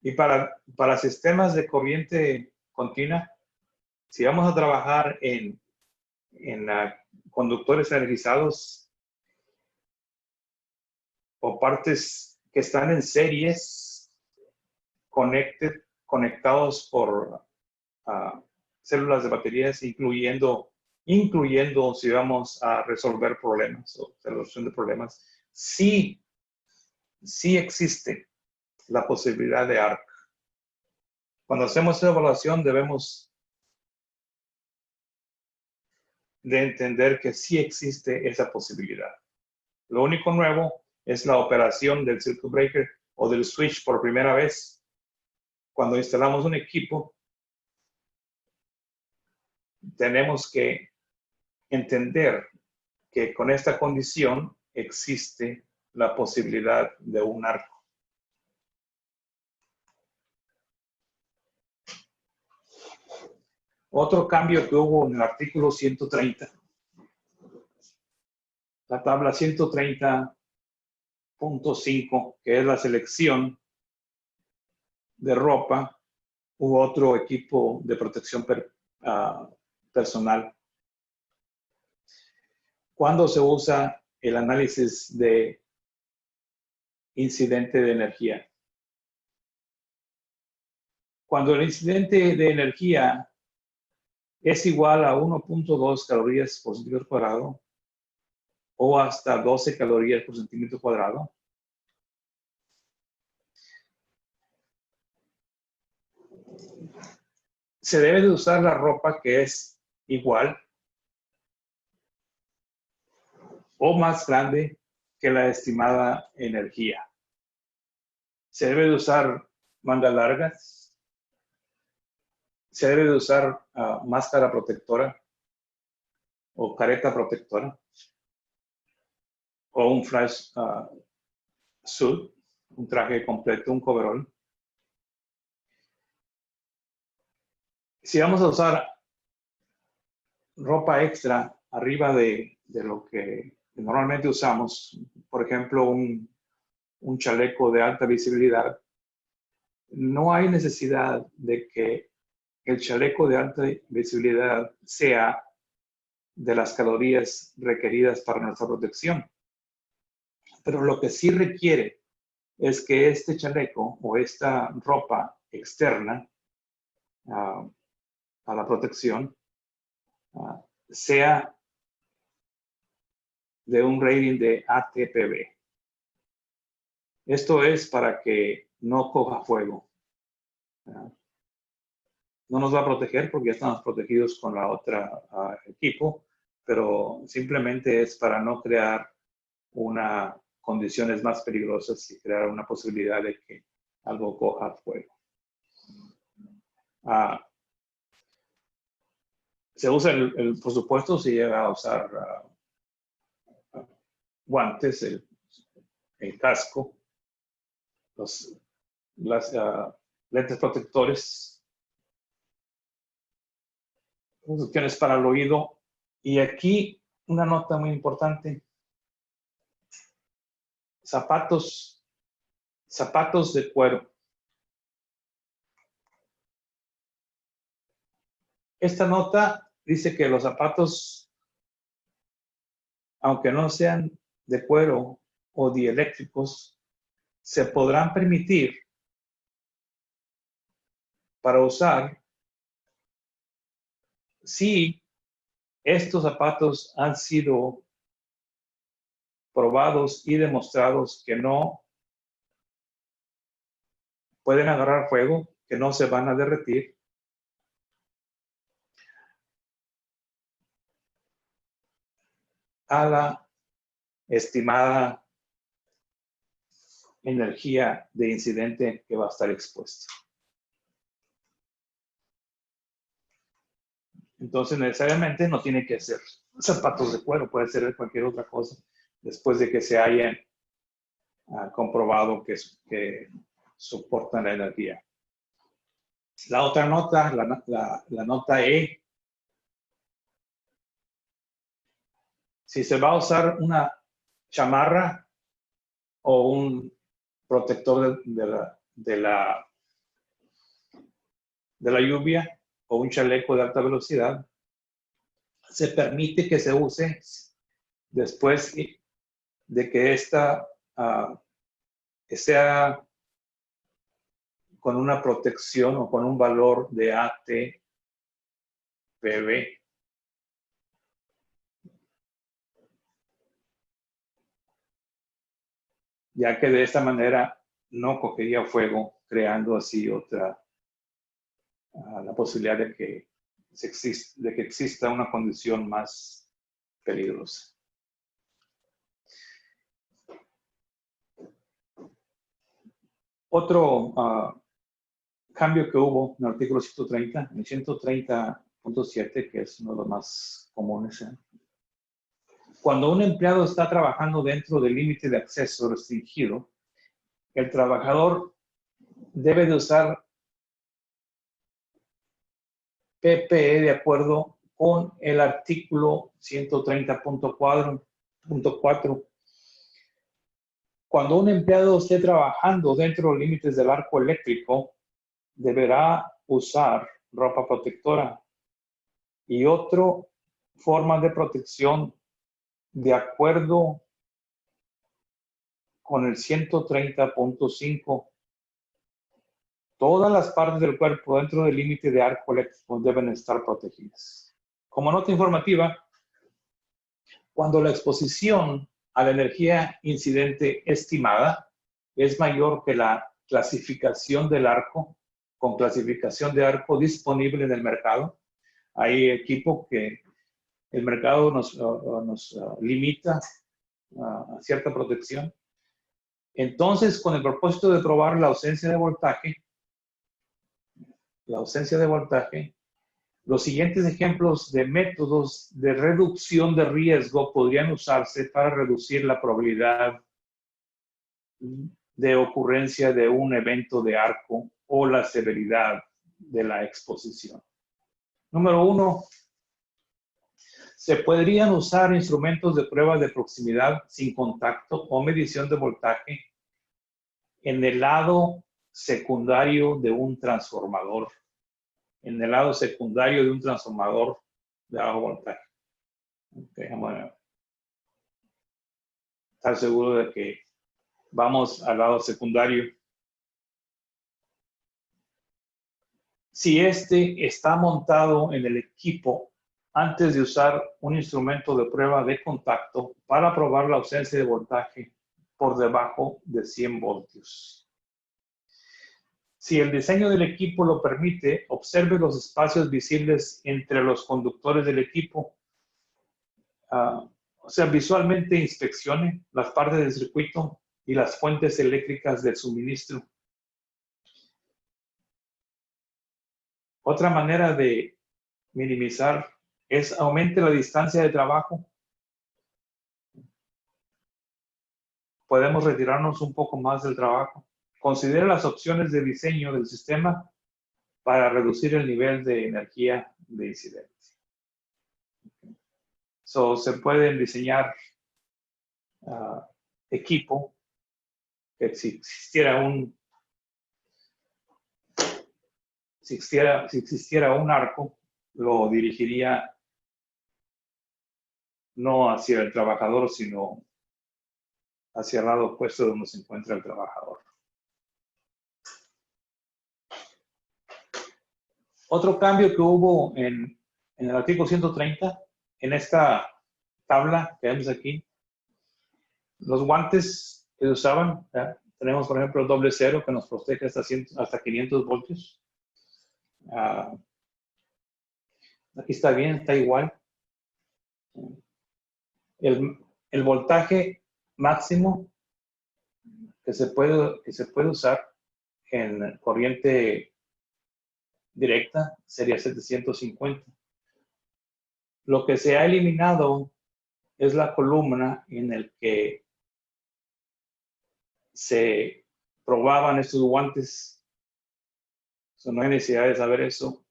[SPEAKER 1] Y para sistemas de corriente continua, si vamos a trabajar en conductores energizados o partes que están en series conectados por células de baterías, incluyendo si vamos a resolver problemas o resolución de problemas, sí existe la posibilidad de ARC. Cuando hacemos esa evaluación debemos de entender que sí existe esa posibilidad. Lo único nuevo es la operación del circuit breaker o del switch por primera vez. Cuando instalamos un equipo, tenemos que entender que con esta condición existe la posibilidad de un arco. Otro cambio que hubo en el artículo 130, la tabla 130.5, que es la selección de ropa u otro equipo de protección personal. ¿Cuándo se usa el análisis de incidente de energía? Cuando el incidente de energía es igual a 1.2 calorías por centímetro cuadrado o hasta 12 calorías por centímetro cuadrado, se debe de usar la ropa que es igual o más grande que la estimada energía. Se debe de usar mangas largas. Se debe de usar máscara protectora o careta protectora o un flash suit, un traje completo, un coverall. Si vamos a usar ropa extra arriba de lo que normalmente usamos, por ejemplo, un chaleco de alta visibilidad, no hay necesidad de que el chaleco de alta visibilidad sea de las calorías requeridas para nuestra protección. Pero lo que sí requiere es que este chaleco o esta ropa externa a la protección sea de un rating de ATPB. Esto es para que no coja fuego. No nos va a proteger porque ya estamos protegidos con la otra equipo, pero simplemente es para no crear condiciones más peligrosas y crear una posibilidad de que algo coja fuego. Se usa, por supuesto, se llega a usar guantes, el casco, las lentes protectores, protecciones para el oído. Y aquí una nota muy importante: zapatos de cuero. Esta nota dice que los zapatos, aunque no sean de cuero o dieléctricos, se podrán permitir para usar si estos zapatos han sido probados y demostrados que no pueden agarrar fuego, que no se van a derretir, a la estimada energía de incidente que va a estar expuesta. Entonces, necesariamente no tiene que ser zapatos de cuero, puede ser de cualquier otra cosa, después de que se hayan comprobado que soportan la energía. La otra nota, la nota E. Si se va a usar una chamarra o un protector de la lluvia o un chaleco de alta velocidad, se permite que se use después de que sea con una protección o con un valor de ATPB. Ya que de esta manera no cogería fuego, creando así la posibilidad de que exista una condición más peligrosa. Otro cambio que hubo en el artículo 130, en el 130.7, que es uno de los más comunes. Cuando un empleado está trabajando dentro del límite de acceso restringido, el trabajador debe de usar PPE de acuerdo con el artículo 130.4. Cuando un empleado esté trabajando dentro de los límites del arco eléctrico, deberá usar ropa protectora y otra forma de protección de acuerdo con el 130.5. Todas las partes del cuerpo dentro del límite de arco eléctrico deben estar protegidas. Como nota informativa, cuando la exposición a la energía incidente estimada es mayor que la clasificación del arco, con clasificación de arco disponible en el mercado, hay equipo que el mercado nos limita cierta protección. Entonces, con el propósito de probar la ausencia de voltaje, los siguientes ejemplos de métodos de reducción de riesgo podrían usarse para reducir la probabilidad de ocurrencia de un evento de arco o la severidad de la exposición. Número 1, se podrían usar instrumentos de prueba de proximidad sin contacto o medición de voltaje en el lado secundario de un transformador. En el lado secundario de un transformador de bajo voltaje. Déjame estar seguro de que vamos al lado secundario. Si este está montado en el equipo antes de usar un instrumento de prueba de contacto para probar la ausencia de voltaje por debajo de 100 voltios. Si el diseño del equipo lo permite, observe los espacios visibles entre los conductores del equipo. O sea, visualmente inspeccione las partes del circuito y las fuentes eléctricas del suministro. Otra manera de minimizar es aumente la distancia de trabajo. Podemos retirarnos un poco más del trabajo. Considere las opciones de diseño del sistema para reducir el nivel de energía de incidente. Se pueden diseñar equipo que si existiera un arco, lo dirigiría no hacia el trabajador, sino hacia el lado opuesto donde se encuentra el trabajador. Otro cambio que hubo en el artículo 130, en esta tabla que vemos aquí, los guantes que se usaban, tenemos por ejemplo el doble cero que nos protege hasta 500 voltios. Aquí está bien, está igual. El voltaje máximo que se puede usar en corriente directa sería 750. Lo que se ha eliminado es la columna en el que se probaban estos guantes. No hay necesidad de saber eso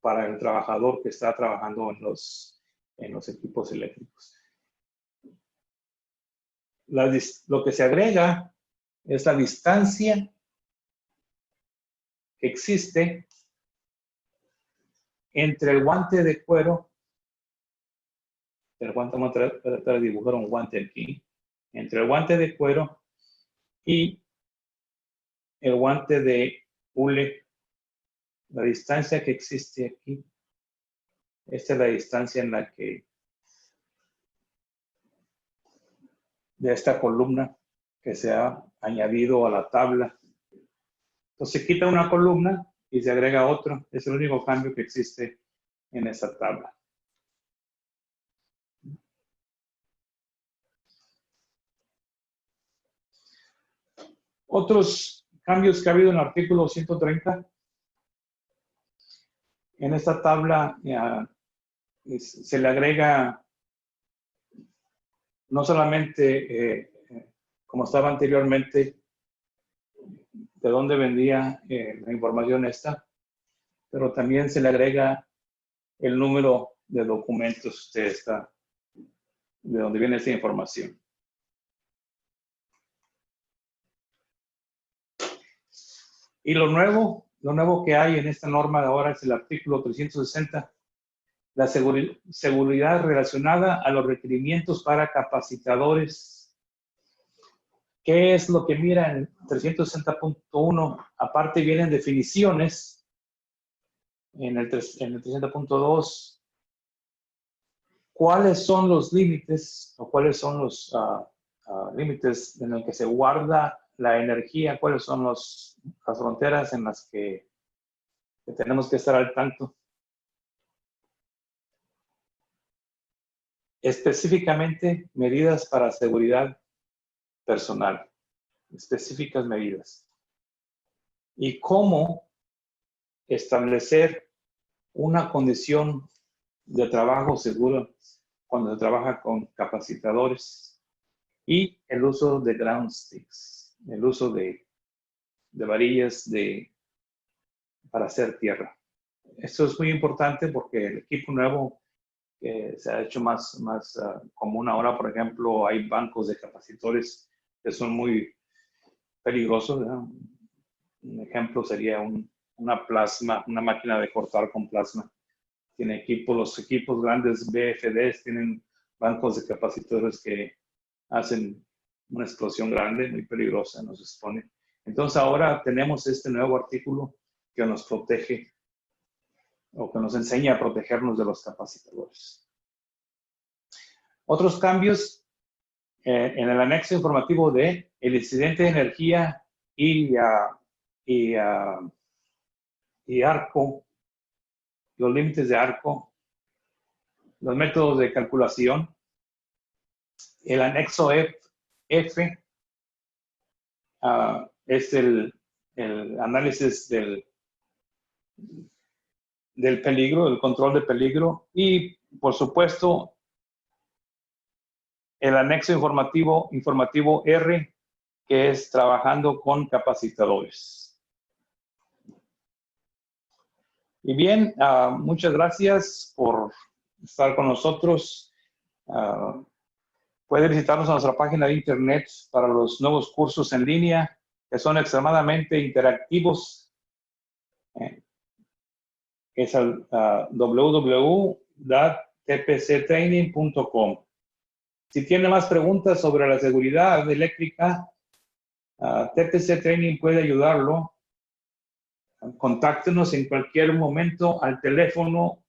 [SPEAKER 1] para el trabajador que está trabajando en los equipos eléctricos. Lo que se agrega es la distancia que existe entre el guante de cuero, vamos a tratar de dibujar un guante aquí, entre el guante de cuero y el guante de hule. La distancia que existe aquí, esta es la distancia en la que de esta columna que se ha añadido a la tabla. Entonces se quita una columna y se agrega otra. Es el único cambio que existe en esta tabla. Otros cambios que ha habido en el artículo 130. En esta tabla se le agrega no solamente, como estaba anteriormente, de dónde vendía la información esta, pero también se le agrega el número de documentos de donde viene esta información. Y lo nuevo que hay en esta norma de ahora es el artículo 360, la seguridad relacionada a los requerimientos para capacitadores. ¿Qué es lo que mira en 360.1? Aparte vienen definiciones en el 360.2. ¿Cuáles son los límites o cuáles son los límites en los que se guarda la energía? ¿Cuáles son las fronteras en las que tenemos que estar al tanto? específicamente medidas para seguridad personal, específicas medidas. Y cómo establecer una condición de trabajo segura cuando se trabaja con capacitadores y el uso de ground sticks, el uso de varillas para hacer tierra. Esto es muy importante porque el equipo nuevo se ha hecho más común ahora. Por ejemplo, hay bancos de capacitores que son muy peligrosos, ¿verdad? Un ejemplo sería una máquina de cortar con plasma. Tiene los equipos grandes BFDs tienen bancos de capacitores que hacen una explosión grande, muy peligrosa, nos expone. Entonces ahora tenemos este nuevo artículo que nos protege o que nos enseña a protegernos de los capacitadores. Otros cambios en el anexo informativo de el incidente de energía y ARCO, los límites de ARCO, los métodos de calculación, el anexo F es el análisis del peligro, el control de peligro y, por supuesto, el anexo informativo R, que es trabajando con capacitadores. Y bien, muchas gracias por estar con nosotros. Puede visitarnos a nuestra página de internet para los nuevos cursos en línea que son extremadamente interactivos. Es el www.tpctraining.com. Si tiene más preguntas sobre la seguridad eléctrica, TPC Training puede ayudarlo. Contáctenos en cualquier momento al teléfono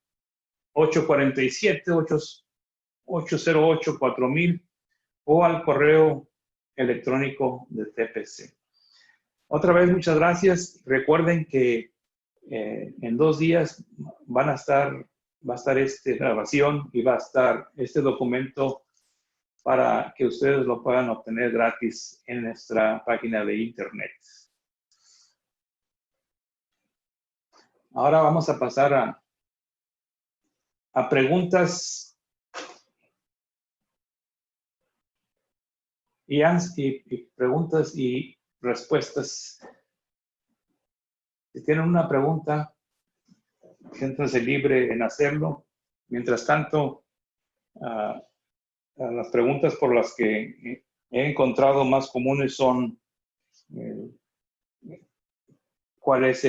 [SPEAKER 1] 847-808-4000 o al correo electrónico de TPC. Otra vez, muchas gracias. Recuerden que en 2 días va a estar esta grabación y va a estar este documento para que ustedes lo puedan obtener gratis en nuestra página de internet. Ahora vamos a pasar a preguntas y preguntas y respuestas. Si tienen una pregunta, siéntanse libre en hacerlo. Mientras tanto, las preguntas por las que he encontrado más comunes son cuál es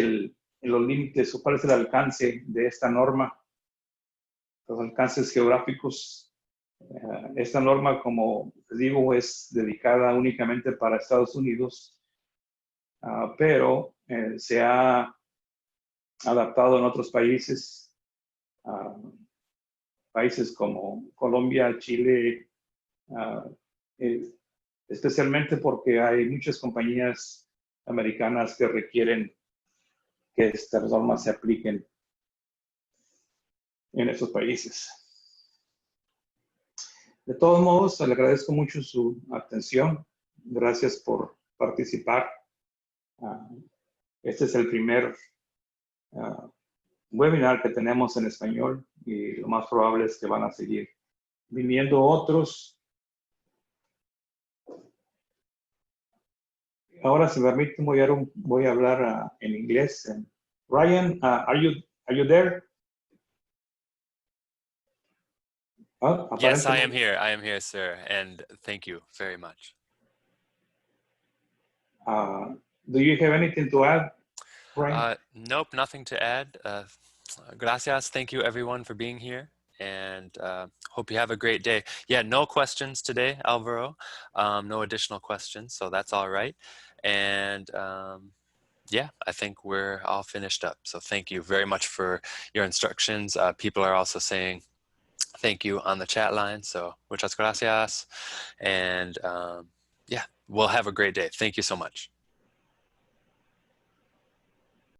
[SPEAKER 1] los límites o cuál es el alcance de esta norma, los alcances geográficos. Esta norma, como les digo, es dedicada únicamente para Estados Unidos, pero se ha adaptado en otros países, países como Colombia, Chile, especialmente porque hay muchas compañías americanas que requieren que estas normas se apliquen en esos países. De todos modos, le agradezco mucho su atención. Gracias por participar. Este es el primer webinar que tenemos en español y lo más probable es que van a seguir viniendo otros. Ahora, si me permiten, voy a hablar en inglés. Ryan, are you there?
[SPEAKER 2] Yes, I am here. I am here, sir. And thank you very much.
[SPEAKER 1] Do you have anything to add, Ryan?
[SPEAKER 2] Nope, nothing to add. Gracias. Thank you, everyone, for being here. And hope you have a great day. Yeah, no questions today, Alvaro. No additional questions, so that's all right. And yeah, I think we're all finished up. So thank you very much for your instructions. People are also saying thank you on the chat line. So muchas gracias. And yeah, we'll have a great day. Thank you so much.